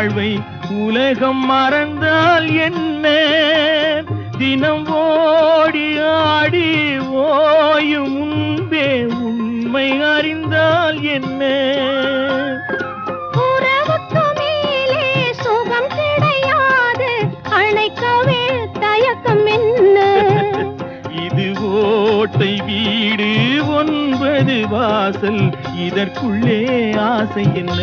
வாழ்வை உலகம் மறந்தால் என்ன? தினம் ஓடி ஆடி ஓயும் முன்பே உண்மை அறிந்தால் என்ன? உறவுக்கு மேலே சுகம் கிடையாது, அணைக்கவே தயக்கம் என்ன? இது ஓட்டை வீடு 9 வாசல், இதற்குள்ளே ஆசை என்ன?